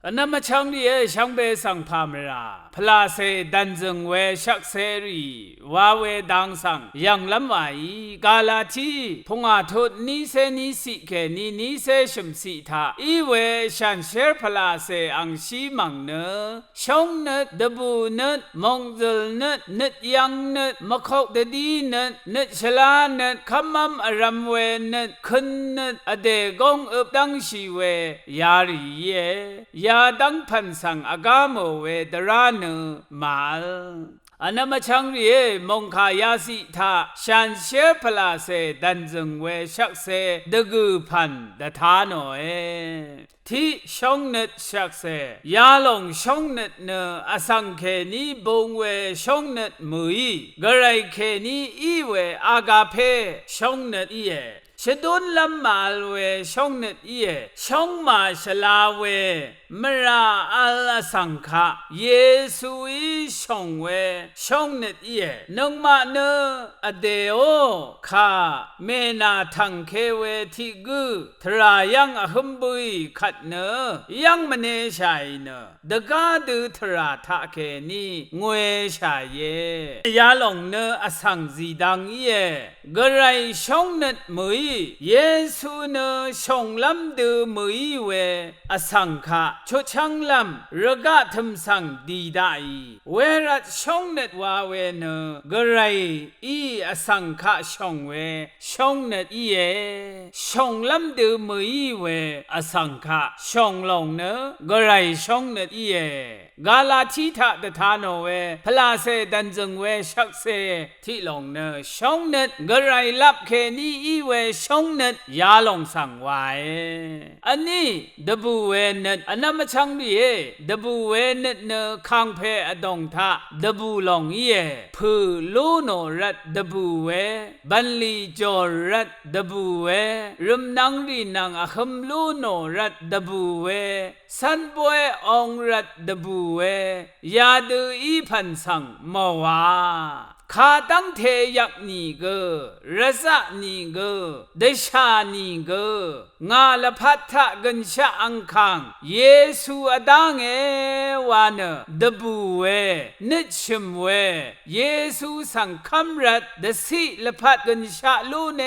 อันนั้นมาช่างดีช่างเบสังพามราพลาเซดันจึงเวชักเซรีวาเวดังสังยังลำไว้กาลาทีพงอาทุดนิเซนิสิเกนิเซชุมสิทาอีเวชันเชร์พลาเซอังชีมังเนชงเนดบูเนมงจลเนยังเนมะขกเดดีเนชลาเนคำมัมอรัมเวเนขึ้นเนอเดกงอุบดังชีเวยารีเยยาดังพันสังอากาโมเวดรานุมาลอันนั้นมาช่างเรียมงคายาสิทาชันเชพลาเซดันจึงเวชักเซดกูพันดทาโนที่ช่องเน็ตชักเซยาลงช่องเน็ตเนอสังเคนีบงเวช่องเน็ตมือกระไรเคนีอีเวอากาเพช่องเน็ตอีเอชดุนลำมาลเวช่องเน็ตอีช่องมาชลาเวมราอัลสังขะเยซูอีช่องเวช่องเน็ตอีนงมาเนอเดโอคาเมนาทังเคเวทิกุทรายังอหมบุยขัดเนยังมเนชัยเนดกาดูทราทะเคนีงวยชายเยยาลงเนอสังสีดังอีกระไรช่องเน็ตมือเยซูเนช่องลำดูมือเวอสังขะชุดช่างลำระกะทำสังดีได้เวรัดช่องเน็ตวาเวเนกระไรอีอสังขะช่องเวช่องเน็ตอีช่องลำดูมือเวอสังขะช่องลงเนกระไรช่องเน็ตอีกาลาทิทะตถาโนเวพลาเซดันจึงเวชักเซที่ลงเนช่องเน็ตกระไรลับเคนีอีเวช่องเน็ตยาลงสั่งไว้อันนี้ดบูเวเน็ตอันนั้นมาช่างดีดบูเวเน็ตเนคังเพอดงทะดบูลงอีพือลูโนรัดดบูเวบันลีจอรัดดบูเวรุมนังรีนังอคมลูโนรัดดบูเวสันบวยองรัดดบูเวยาดูอีพันสังมาวาข้าตั้งเทยักนีเกรสะนีเกเดชานีเกงาลพัทธะกันชะอังคังเยซูอดังวานดบูเวนิชมเวเยซูสังคัมรัดดสิลพัทกันชะลูเน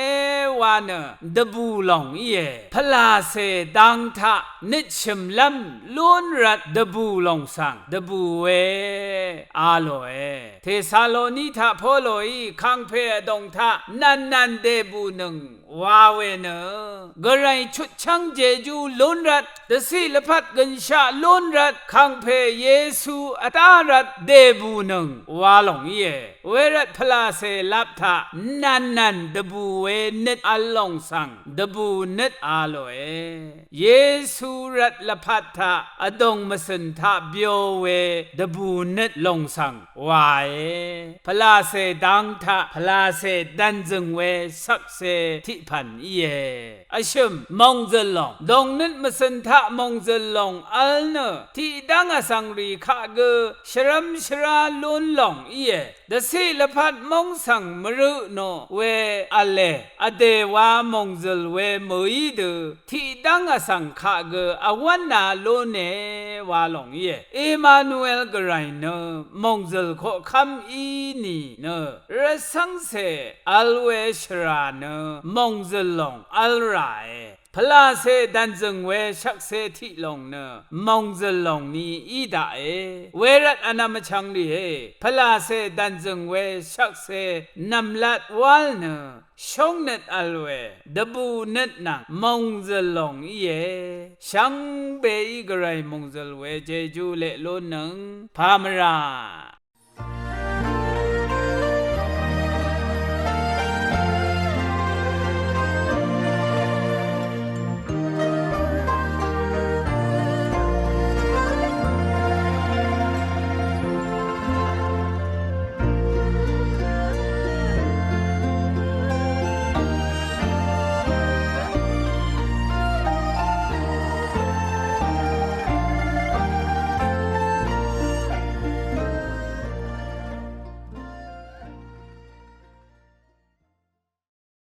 วานดบูลงเยพลาเซดังทะนิชมลำลุนรัดดบูลงสังดบูเวอาโลเทซาโลนิทะพอโลอีคังเพอดงทะนันเดบูนึงวาเวเนกระไรชุดช่างเจจูลุนรัดดสิลพัดกันชาลุนรัดคังเพเยซูอัตารัดเดบูนึงวาลงเยเวรัดพลาเซลับทะนันดบูเวเนตอัลลงสังดบูเนตอาโลเยซูรัดลพัดทะอดงมสันทะเบียวเวดบูเนตลงสังวาพลาเซดังทะพลาเซดันจึงเวสักเซทิพันเยอชุมมงจลงดงนิดมสันทะมงจลงอัลเนที่ดังอสังรีขะเกชรัมชราลุนลงเยดสิลพัดมงสังมรุโนเวอเลอเดวามงจลเวมือดูที่ดังอสังขะเกอวันนาโลเนวาลงเยเอมานูเอลกไรเนมงจลโคคำอีนีเนรสังเซอัลเวชราเนมงจลงอัลไรพลาเซดันจึงเวชักเซทิลงเนมงจลงนี้อีดาเวรัตอนามาชังลีพลาเซดันจึงเวชักเซนำลัดวัลเนช่องเน็ตอัลเวดบูเน็ตนังมงจลงเยช่างเบอีกไรมงจลเวเจจูเลโลนังพามรา